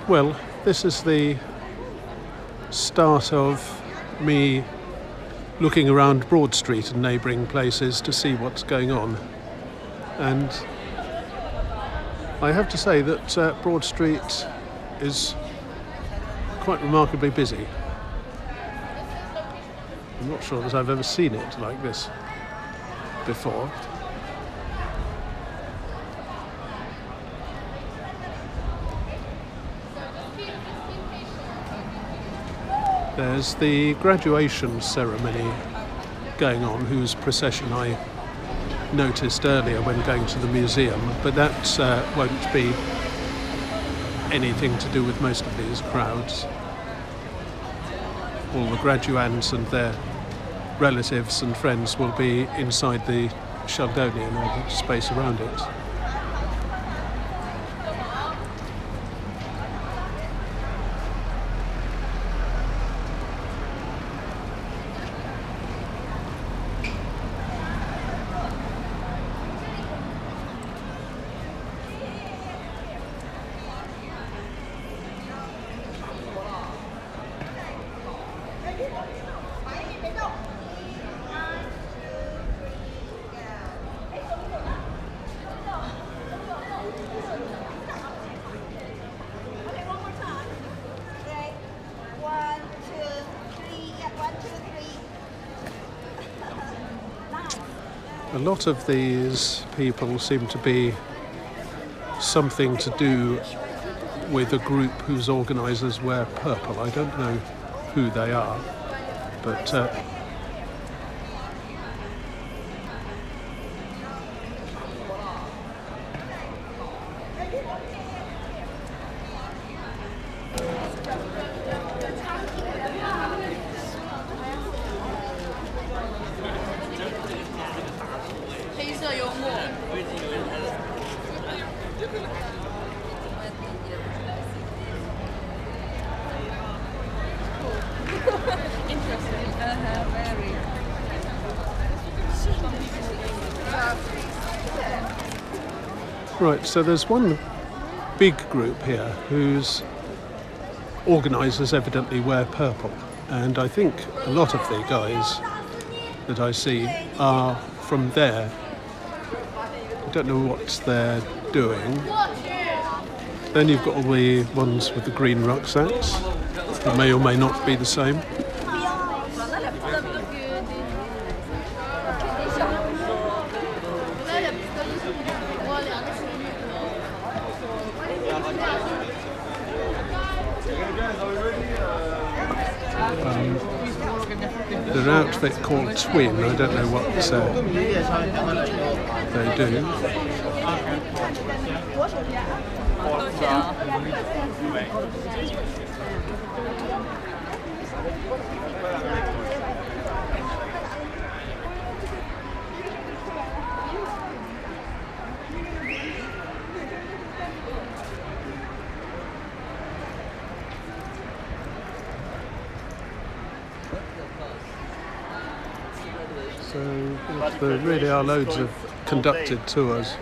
Well, this is the start of me looking around Broad Street and neighbouring places to see what's going on. And I have to say that Broad Street is quite remarkably busy. I'm not sure that I've ever seen it like this before. There's the graduation ceremony going on, whose procession I noticed earlier when going to the museum, but that won't be anything to do with most of these crowds. All the graduands and their relatives and friends will be inside the Sheldonian, or the space around it. A lot of these people seem to be something to do with a group whose organisers wear purple. I don't know who they are, but right, so there's one big group here whose organisers evidently wear purple, and I think a lot of the guys that I see are from there. I don't know what they're doing. Then you've got all the ones with the green rucksacks, who may or may not be the same. Their outfit called Twin, I don't know what they do. So there really are loads of conducted tours.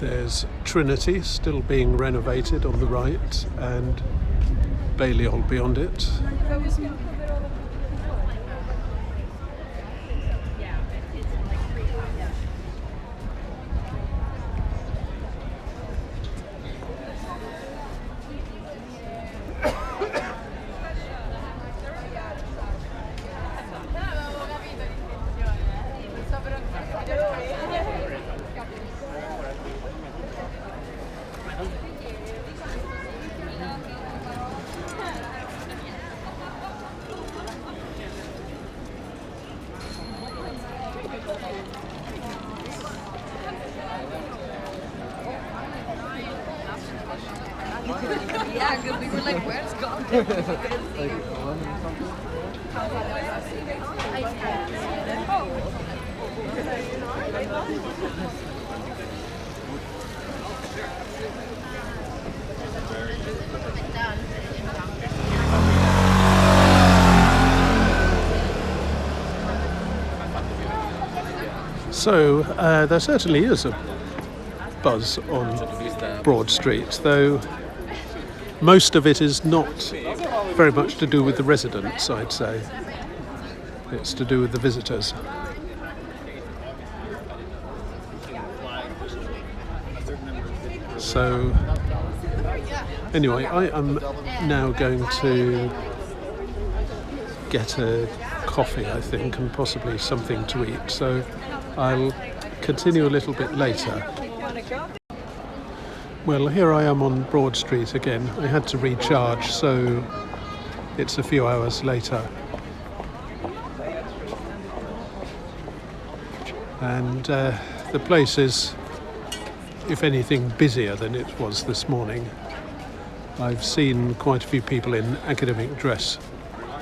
There's Trinity still being renovated on the right, and Balliol beyond it. Yeah, because we were like, where's gone? So there certainly is a buzz on Broad Street, though most of it is not very much to do with the residents, I'd say. It's to do with the visitors. So anyway, I am now going to get a coffee, I think, and possibly something to eat. So I'll continue a little bit later. Well, here I am on Broad Street again. I had to recharge, so it's a few hours later. And the place is, if anything, busier than it was this morning. I've seen quite a few people in academic dress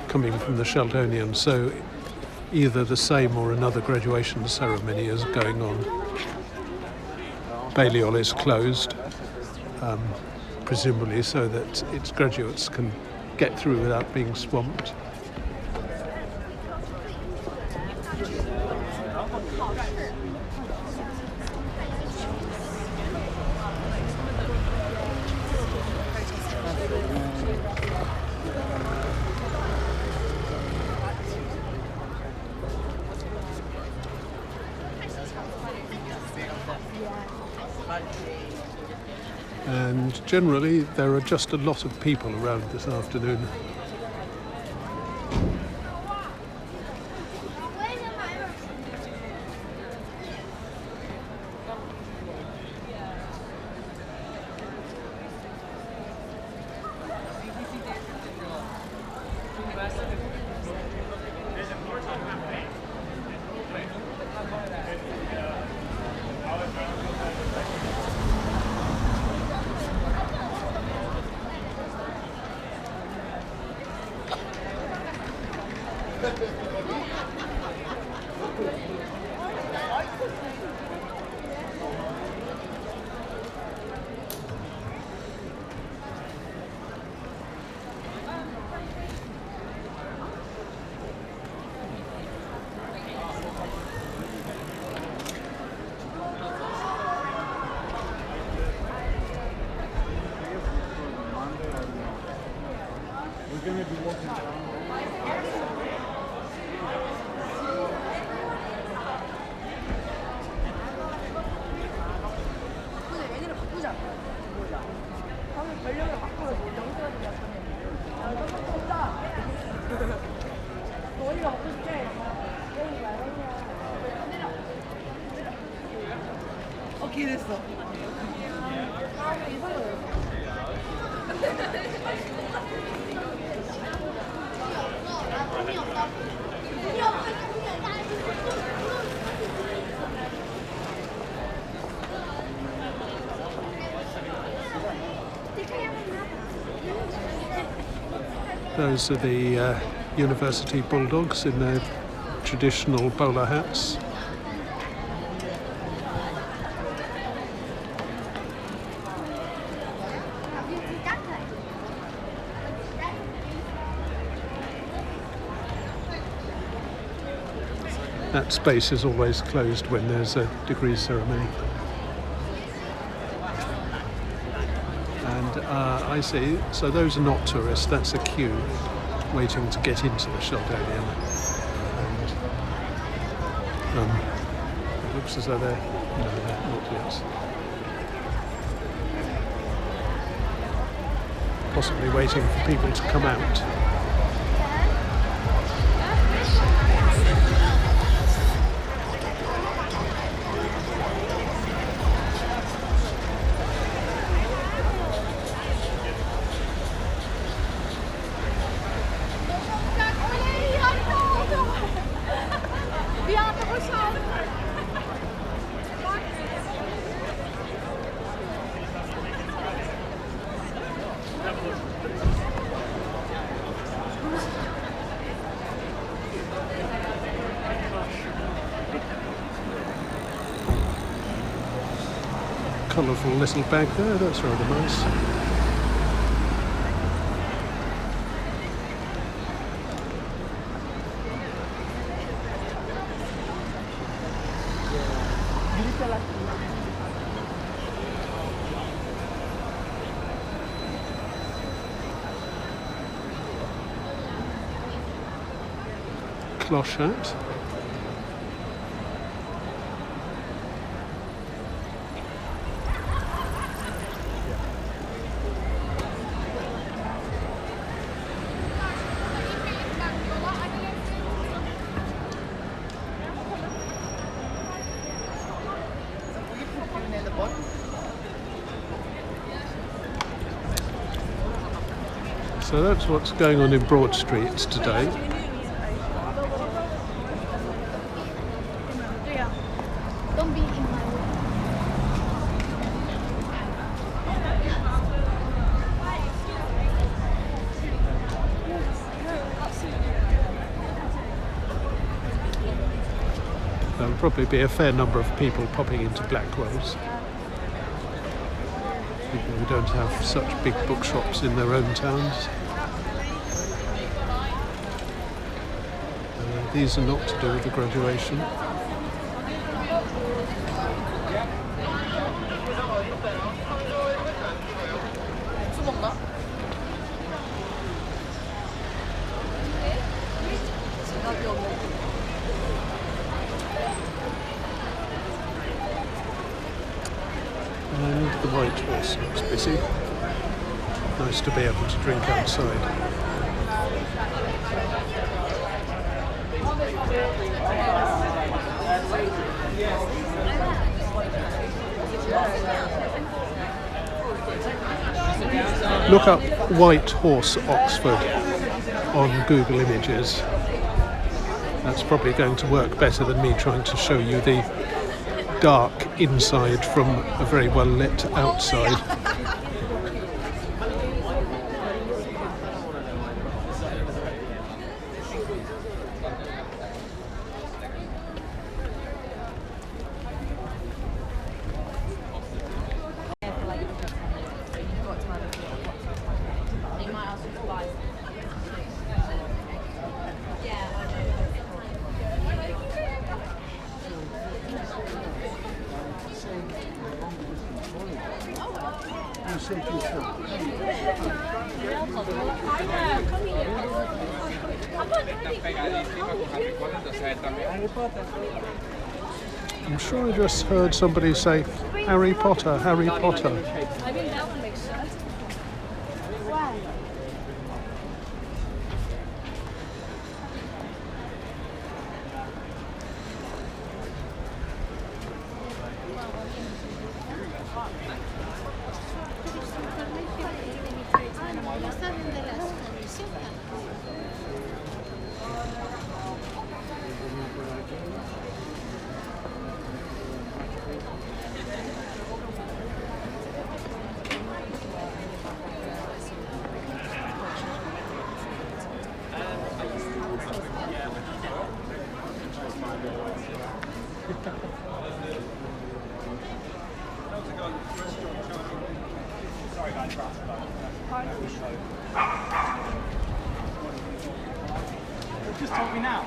coming from the Sheldonian, so either the same or another graduation ceremony is going on. Balliol is closed, presumably so that its graduates can get through without being swamped. And generally there are just a lot of people around this afternoon. Those are the University Bulldogs in their traditional bowler hats. That space is always closed when there's a degree ceremony. I see. So those are not tourists. That's a queue waiting to get into the Sheldonian. And it looks as though they're not yet. Possibly waiting for people to come out. Colourful little bag there, that's rather nice. Crochet. So that's what's going on in Broad Street today. Don't be in my way. There'll probably be a fair number of people popping into Blackwell's. People who don't have such big bookshops in their own towns. These are not to do with the graduation. And the White Horse looks busy. Nice to be able to drink outside. Look up White Horse Oxford on Google Images. That's probably going to work better than me trying to show you the dark inside from a very well lit outside. I'm sure I just heard somebody say Harry Potter, Harry Potter. I mean, that one makes sense. Why? Just told me now.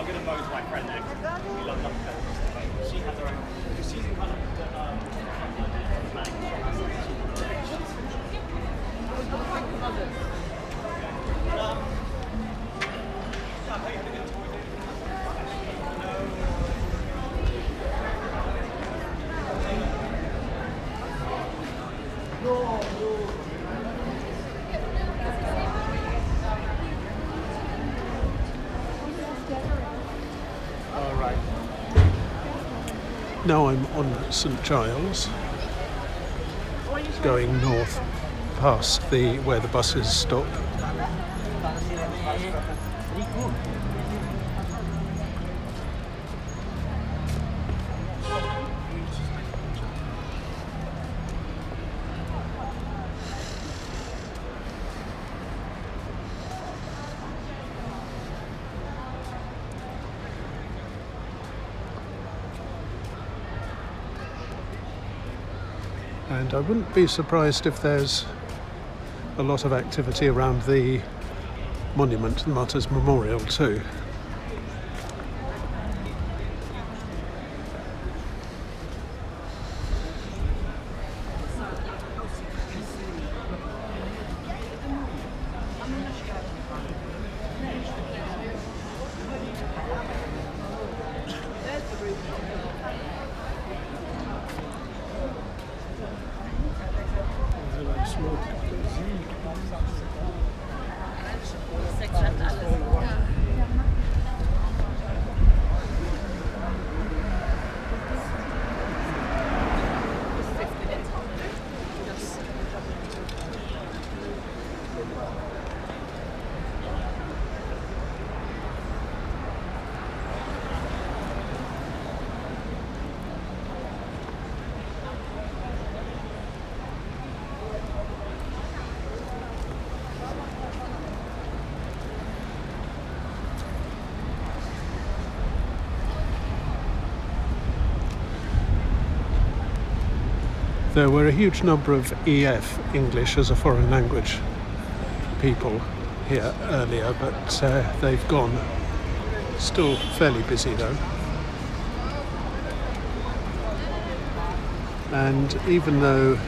I'm gonna mow my friend next. We love that. She has her own. She's in kind of All right. Now I'm on St Giles, going north past where the buses stop. And I wouldn't be surprised if there's a lot of activity around the monument, the Martyrs Memorial too. There were a huge number of EF, English as a foreign language, people here earlier, but they've gone. Still fairly busy though. And even though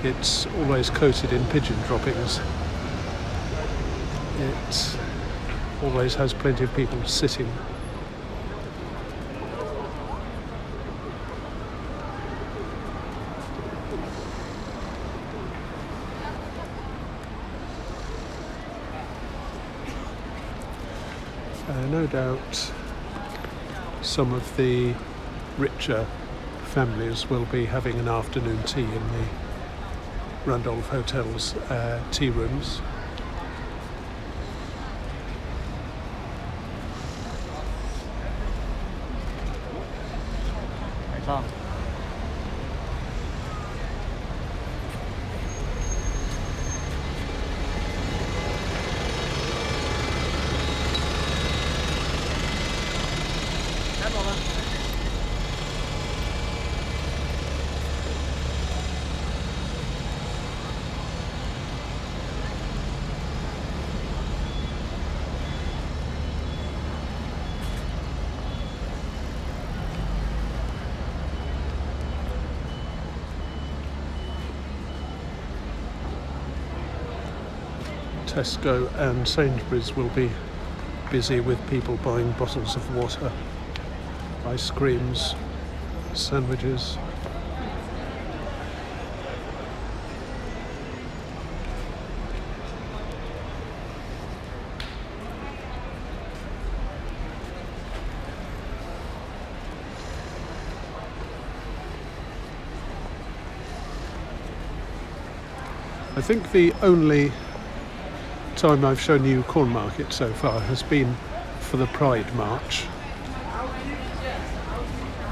it's always coated in pigeon droppings, it always has plenty of people sitting. No doubt some of the richer families will be having an afternoon tea in the Randolph Hotel's tea rooms. Hey Tom. Tesco and Sainsbury's will be busy with people buying bottles of water, ice creams, sandwiches. I think the only time I've shown you Cornmarket so far has been for the Pride March,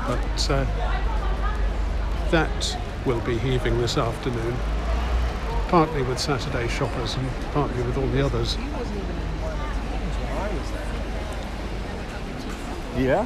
but that will be heaving this afternoon, partly with Saturday shoppers and partly with all the others. He wasn't even in one of the times when I was there. Yeah.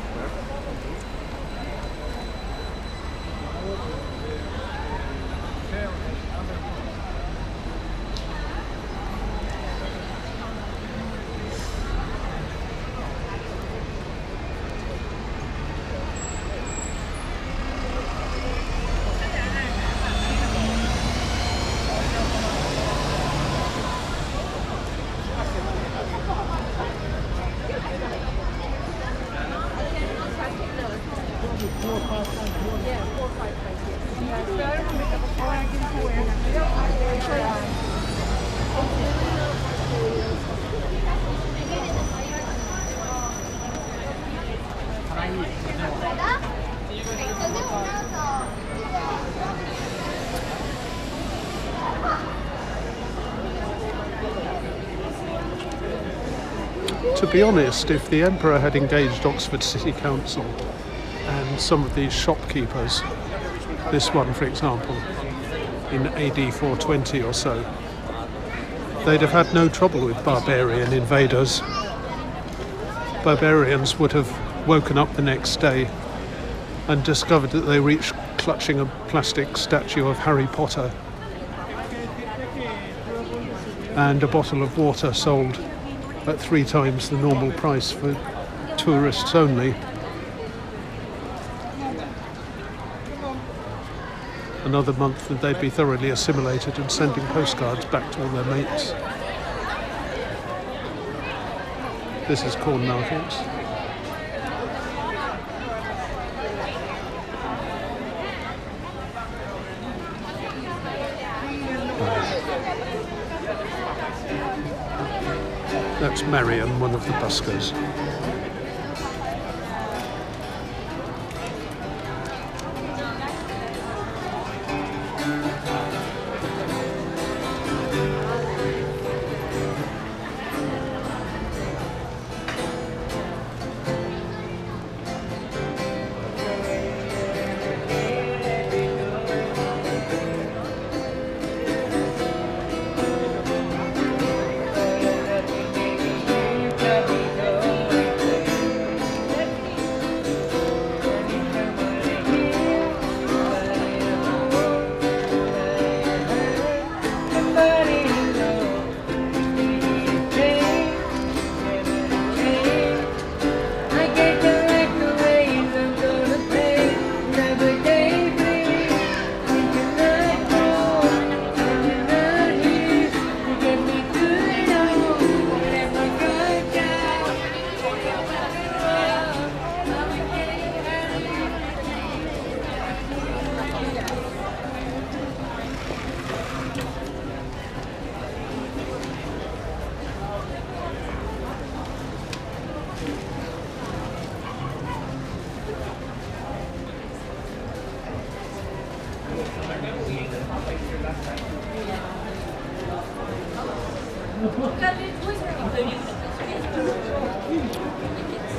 To be honest, if the Emperor had engaged Oxford City Council and some of these shopkeepers, this one for example, in AD 420 or so, they'd have had no trouble with barbarian invaders. Barbarians would have woken up the next day and discovered that they reached clutching a plastic statue of Harry Potter and a bottle of water sold at 3 times the normal price for tourists only. Another month and they'd be thoroughly assimilated and sending postcards back to all their mates. This is Cornmarket. That's Marion, one of the buskers.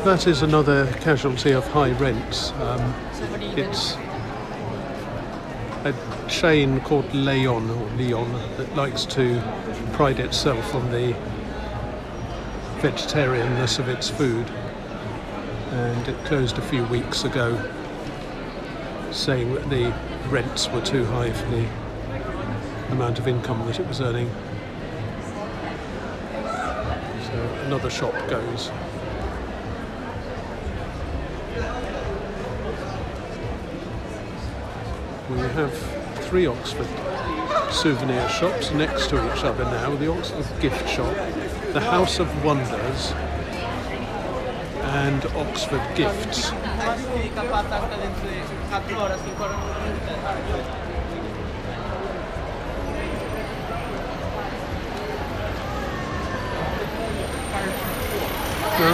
That is another casualty of high rents. It's a chain called Leon that likes to pride itself on the vegetarianness of its food, and it closed a few weeks ago saying that the rents were too high for the amount of income that it was earning. So another shop goes. We have 3 Oxford souvenir shops next to each other now. The Oxford gift shop, the House of Wonders and Oxford Gifts. Now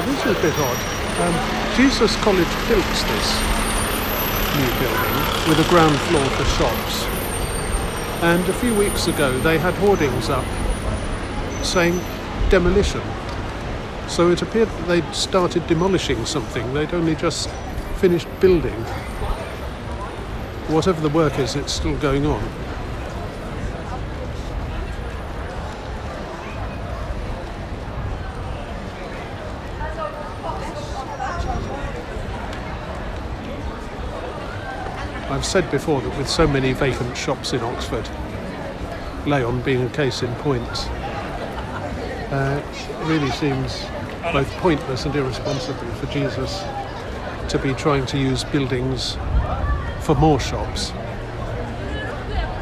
this is a bit odd. Jesus College built this new building with a ground floor for shops, and a few weeks ago they had hoardings up saying demolition. So it appeared that they'd started demolishing something. They'd only just finished building. Whatever the work is, it's still going on. I've said before that with so many vacant shops in Oxford, Leon being a case in point, it really seems both pointless and irresponsible for Jesus to be trying to use buildings for more shops,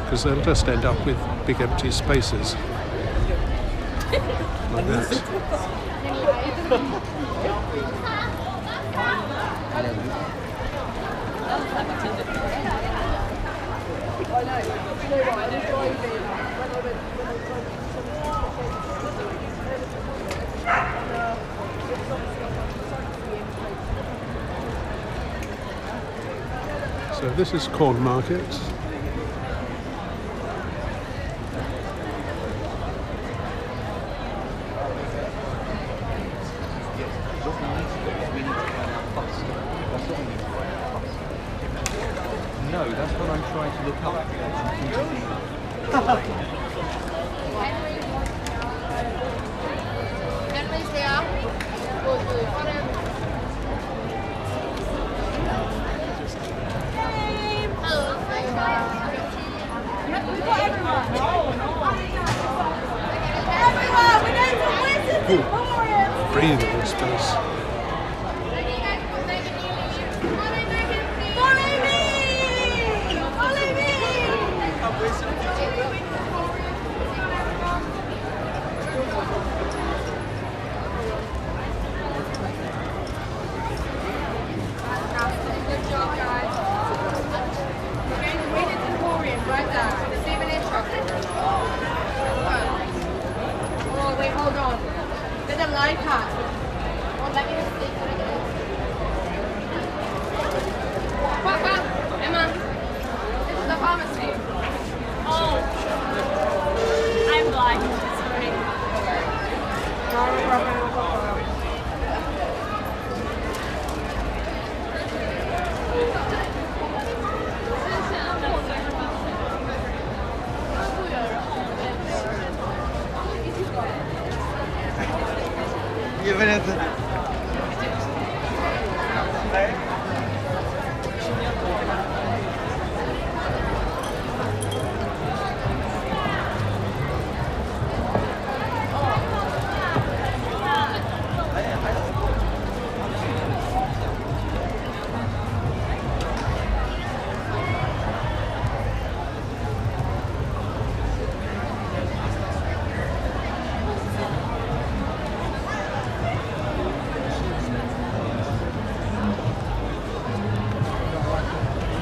because they'll just end up with big empty spaces like that. So this is Cornmarket. No, that's what I'm trying to look up. Henry's here. We've got everyone. Everyone, we're going to Busking Memorial. Breathing space. Oh, wait, hold on. There's a life hack. Oh, let me just see what it is. Papa, Emma, this is the pharmacy. Oh, I'm blind. Sorry. No problem.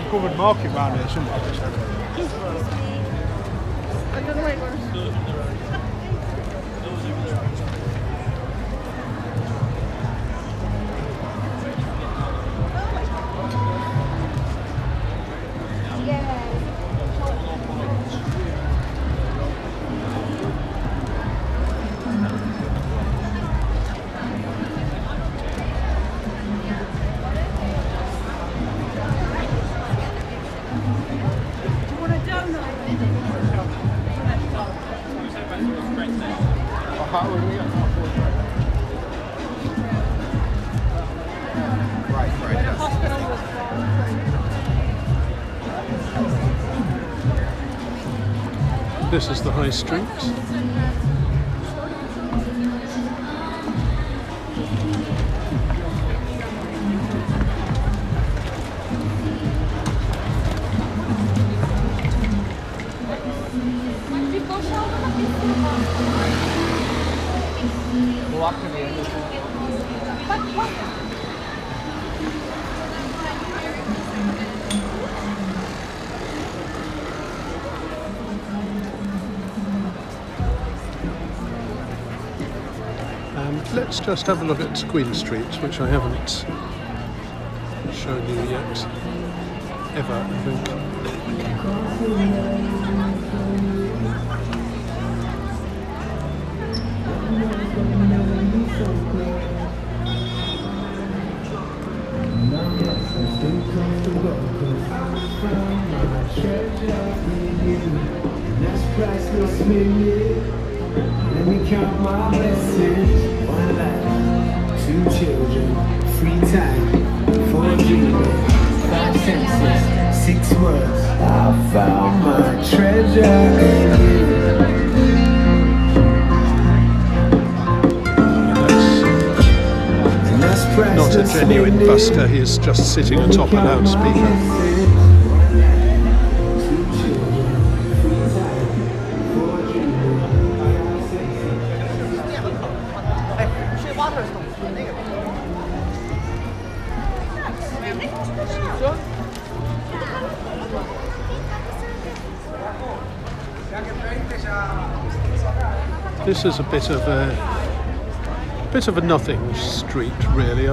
Covered market round here somewhere. I don't know where it goes. This is the high street. Let's just have a look at Queen Street, which I haven't shown you yet, ever, I think. Let me count my blessings. 1 life, 2 children, free time, 4 dreaming, 5 senses, 6 words. I found my treasure in you. Not a genuine busker, he is just sitting atop a loudspeaker. This is a bit of a nothing street, really.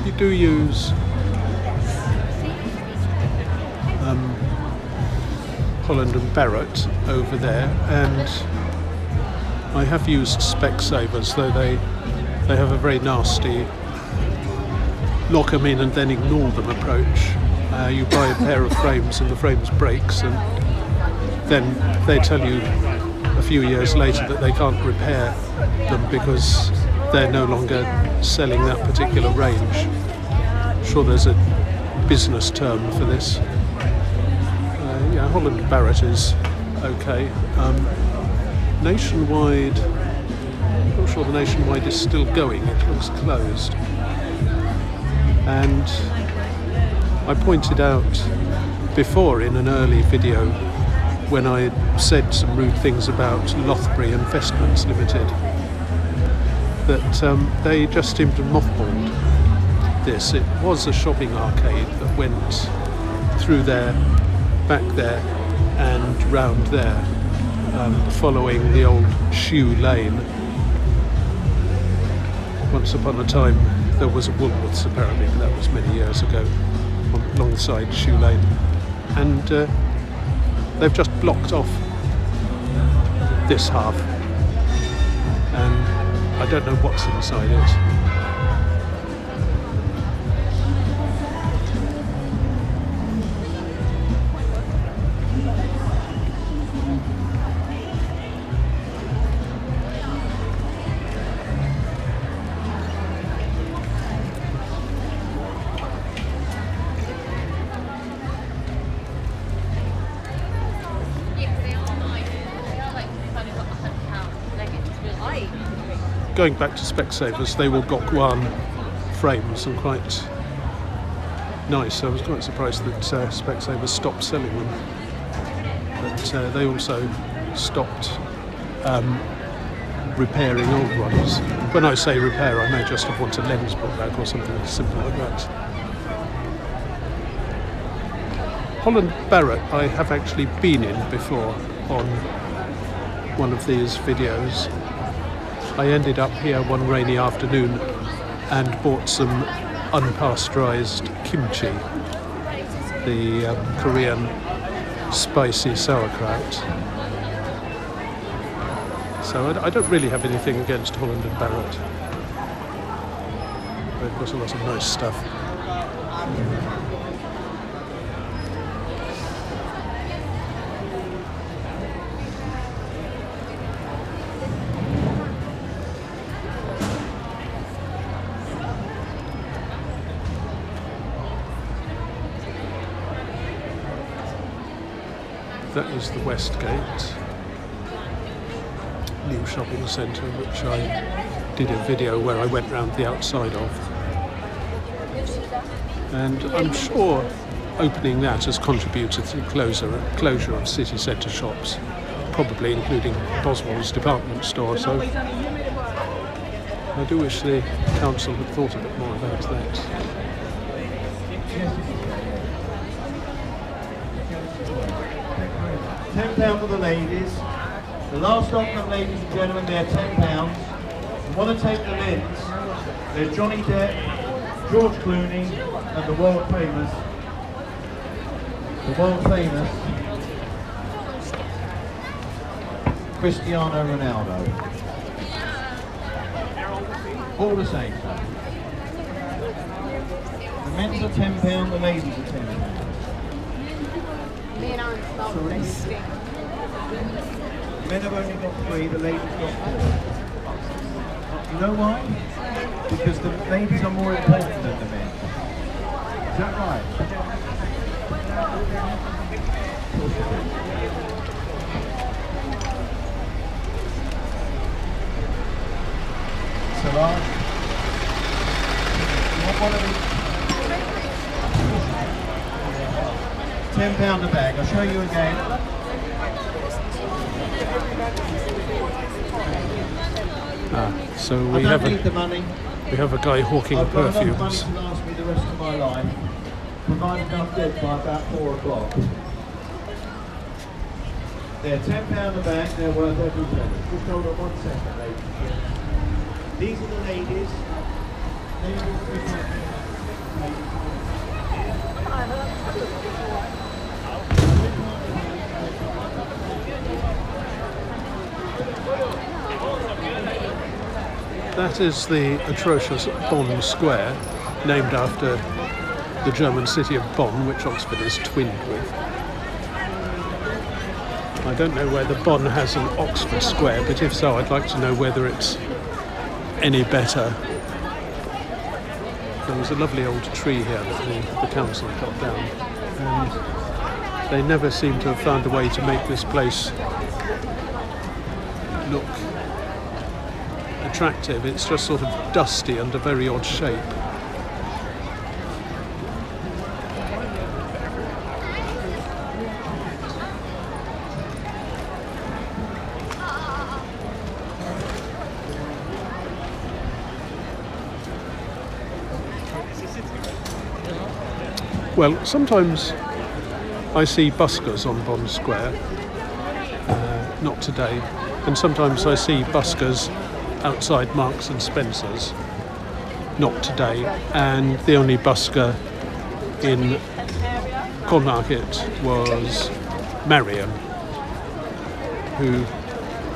You do use Holland and Barrett over there, and I have used Specsavers, though they have a very nasty lock them in and then ignore them approach. You buy a pair of frames and the frames breaks, and then they tell you a few years later that they can't repair them because they're no longer selling that particular range. I'm sure there's a business term for this. Yeah, Holland Barrett is okay. Nationwide, I'm not sure the Nationwide is still going, it looks closed. And I pointed out before in an early video when I said some rude things about Lothbury Investments Limited that they just seemed to mothballed this. It was a shopping arcade that went through there, back there and round there, following the old Shoe Lane. Once upon a time there was a Woolworths apparently, but that was many years ago, alongside Shoe Lane. And they've just blocked off this half, and I don't know what's inside it. Going back to Specsavers, they were Gokwan frames and quite nice. I was quite surprised that Specsavers stopped selling them, but they also stopped repairing old ones. When I say repair, I may just have want a lens put back or something simple like that. Holland Barrett I have actually been in before on one of these videos. I ended up here one rainy afternoon and bought some unpasteurized kimchi, the Korean spicy sauerkraut. So I don't really have anything against Holland and Barrett. They've got a lot of nice stuff. That is the West Gate, new shopping centre, which I did a video where I went round the outside of. And I'm sure opening that has contributed to the closure of city centre shops, probably including Boswell's department store. So I do wish the council had thought a bit more about that. £10 for the ladies. The last option, ladies and gentlemen, they're £10. I want to take the lids. They're Johnny Depp, George Clooney, and the world famous Cristiano Ronaldo. All the same. The men's are £10, the ladies are £10. Men have only got 3, the ladies got 4. You know why? Because the ladies are more important than the men. So large. You want one of these? £10 a bag. I'll show you again. So I we don't have need the money. a guy hawking I've got enough money perfumes. to last me the rest of my life, provided I'm dead by about 4 o'clock. They're £10 a bag, they're worth every penny. Just hold on 1 second, ladies and gentlemen. These are the ladies. That is the atrocious Bonn Square, named after the German city of Bonn, which Oxford is twinned with. I don't know whether Bonn has an Oxford Square, but if so, I'd like to know whether it's any better. There was a lovely old tree here that the council cut down, and they never seem to have found a way to make this place look attractive. It's just sort of dusty and a very odd shape. Well, sometimes I see buskers on Bonn Square, not today, and sometimes I see buskers outside Marks and Spencer's, not today, and the only busker in Cornmarket was Marion, who,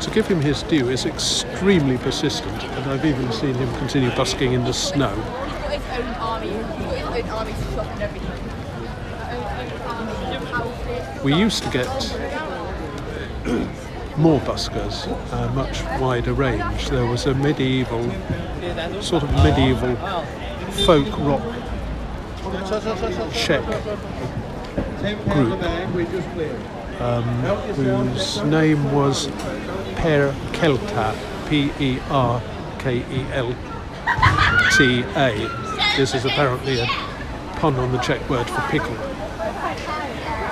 to give him his due, is extremely persistent, and I've even seen him continue busking in the snow. He's got his own army. He's got his own army to shop and everything. We used to get more buskers, a much wider range. There was a sort of medieval folk rock Czech group whose name was Per Kelta, Perkelta. This is apparently a pun on the Czech word for pickle,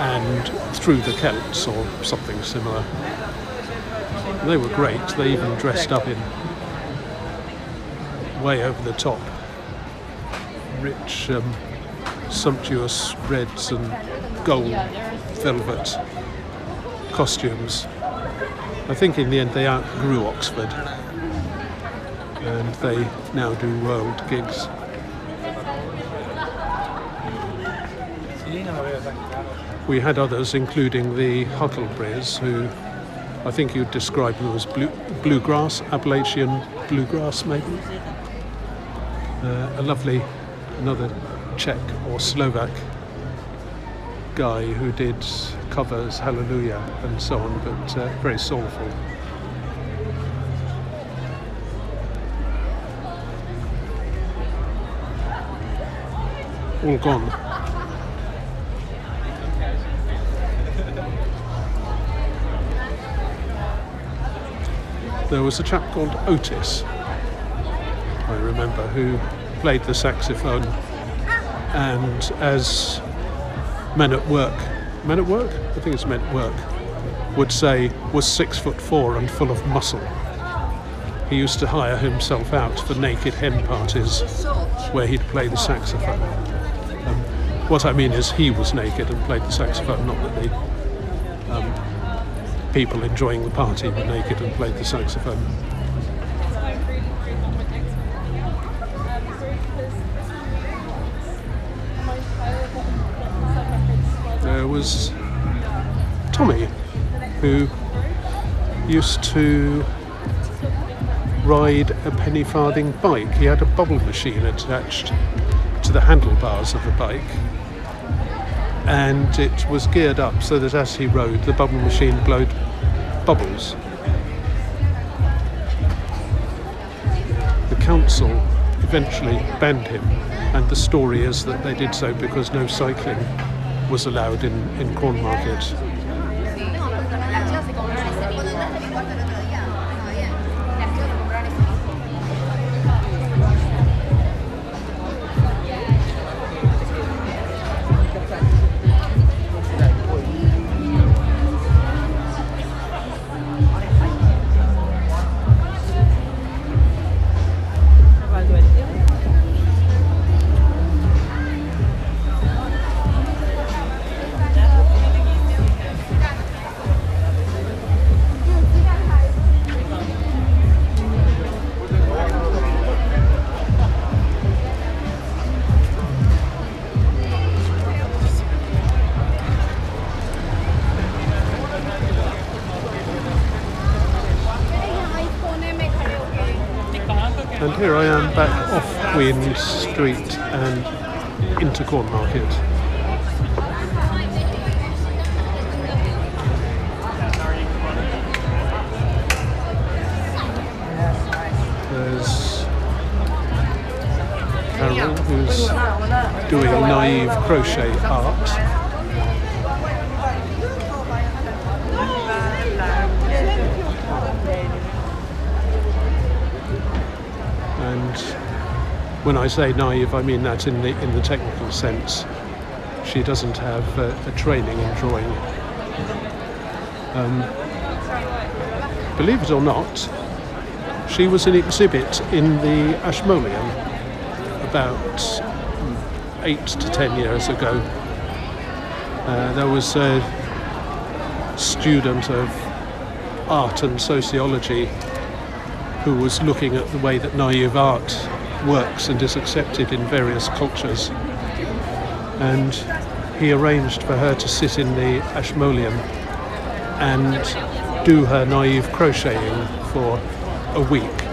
and through the Celts or something similar. They were great. They even dressed up in way over the top, rich, sumptuous reds and gold velvet costumes. I think in the end they outgrew Oxford, and they now do world gigs. We had others, including the Huckleberries, who I think you'd describe them as bluegrass, Appalachian bluegrass maybe. Another Czech or Slovak guy who did covers Hallelujah and so on, but very soulful. All gone. There was a chap called Otis, I remember, who played the saxophone, and as Men at Work, I think it's Men at Work, would say, was 6'4" and full of muscle. He used to hire himself out for naked hen parties where he'd play the saxophone. What I mean is he was naked and played the saxophone, not that the people enjoying the party were naked and played the saxophone. There was Tommy, who used to ride a penny farthing bike. He had a bubble machine attached to the handlebars of the bike, and it was geared up so that as he rode, the bubble machine blowed bubbles. The council eventually banned him, and the story is that they did so because no cycling was allowed in Cornmarket. And here I am back off Queen Street and into Cornmarket. There's Carol, who's doing naïve crochet art. And when I say naive, I mean that in the technical sense. She doesn't have a training in drawing. Believe it or not, she was in exhibit in the Ashmolean about 8 to 10 years ago. There was a student of art and sociology who was looking at the way that naive art works and is accepted in various cultures. And he arranged for her to sit in the Ashmolean and do her naive crocheting for a week.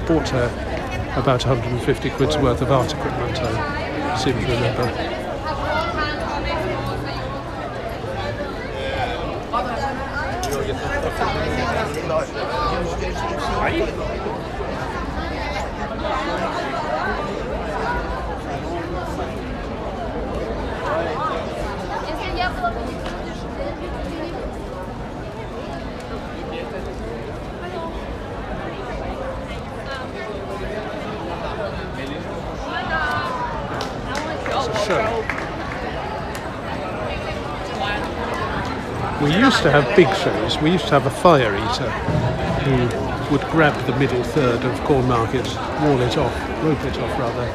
Bought her about 150 quid's worth of art equipment, I seem to remember. We used to have big shows. We used to have a fire eater who would grab the middle third of Cornmarket, rope it off rather,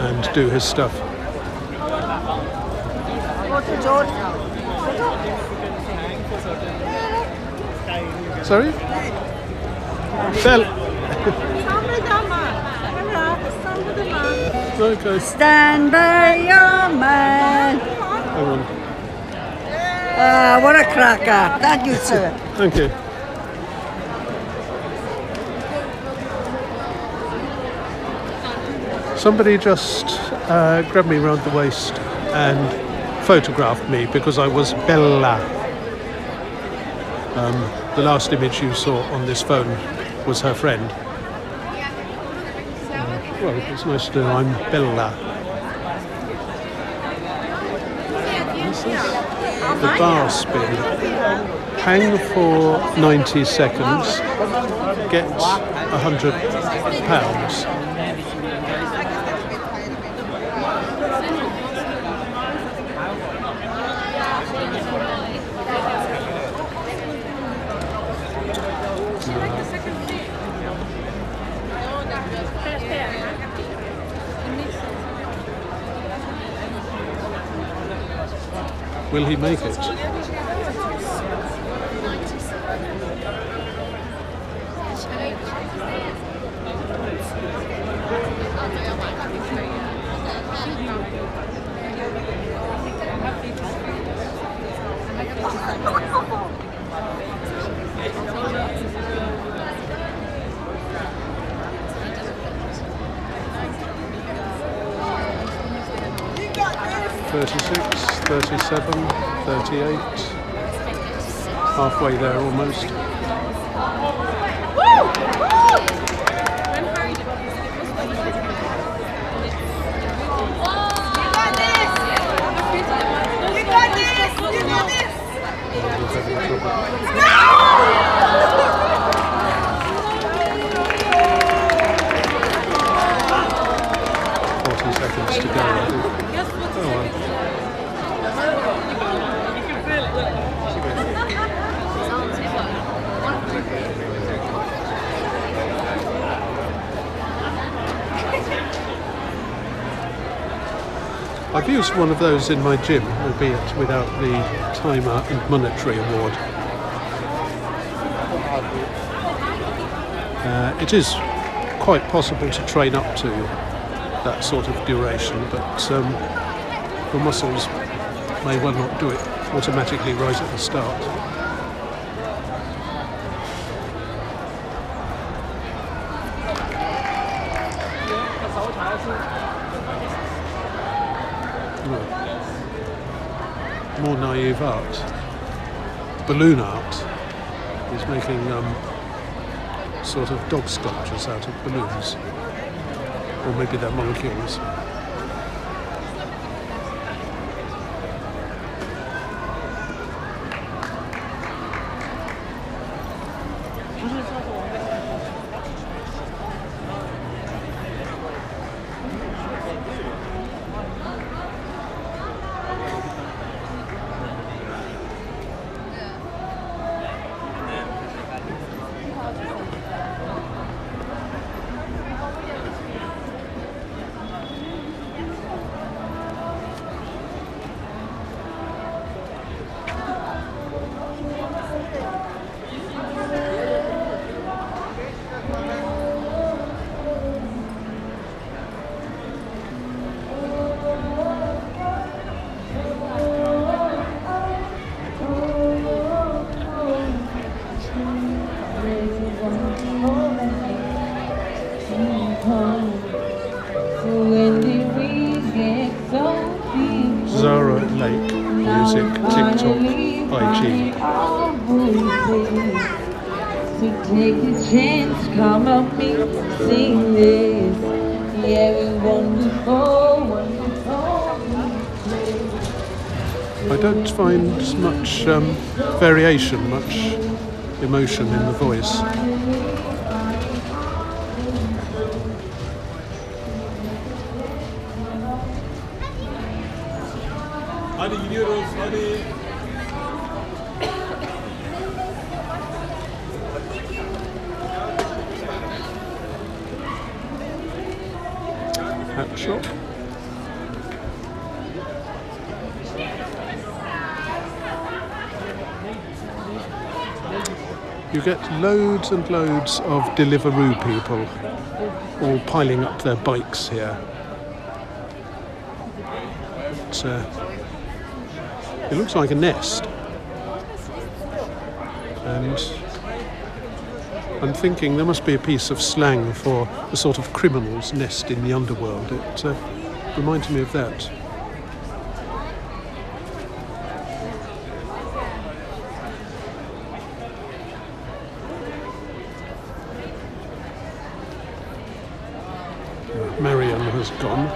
and do his stuff. Sorry? Bell. Okay. Stand by your man. Hang on. What a cracker. Thank you, sir. Thank you. Somebody just grabbed me round the waist and photographed me because I was Bella. The last image you saw on this phone was her friend. Well, it's nice to know I'm Bella. What's this? The bar spin. Hang for 90 seconds, get £100. Will he make it? $36, $37, $38. Halfway there almost. Seconds to go, I think. Oh well. I've used one of those in my gym, albeit without the timer and monetary award. It is quite possible to train up to that sort of duration, but your muscles may well not do it automatically right at the start. More naive art. Balloon art is making sort of dog sculptures out of balloons. Or maybe they're molecules. Zara Lake, music, TikTok, IG. So take a chance, come up me, sing this. Yeah, we wonderful, wonderful. I don't find much variation, much emotion in the voice. Hadi gidiyoruz, hadi. Hat shop. You get loads and loads of Deliveroo people all piling up their bikes here. It looks like a nest. And I'm thinking there must be a piece of slang for a sort of criminal's nest in the underworld. It reminds me of that. Marion has gone.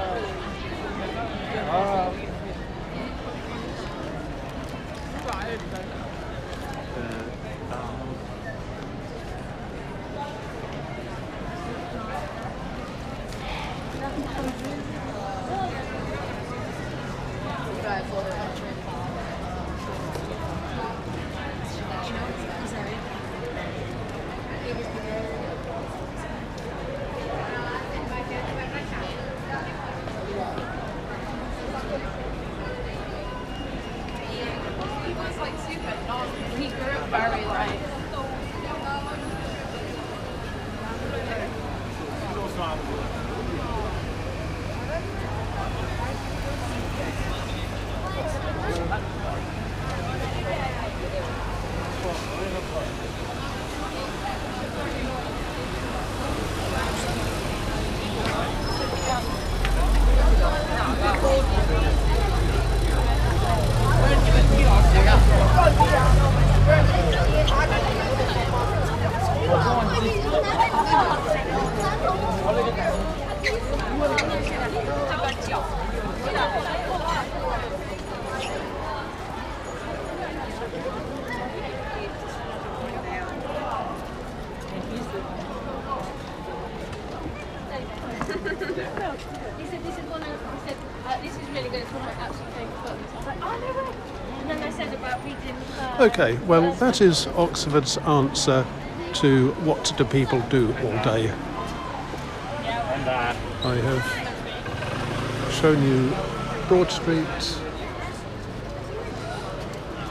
He grew up very like. He said, this is one of, he said, this is really good, it's one of my absolute favourite books. I was like, oh, no way. And then I said about reading... Okay, well, that is Oxford's answer to what do people do all day. I have shown you Broad Street,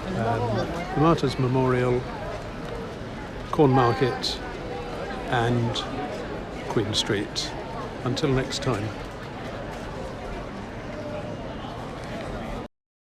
the Martyrs Memorial, Cornmarket and Queen Street. Until next time.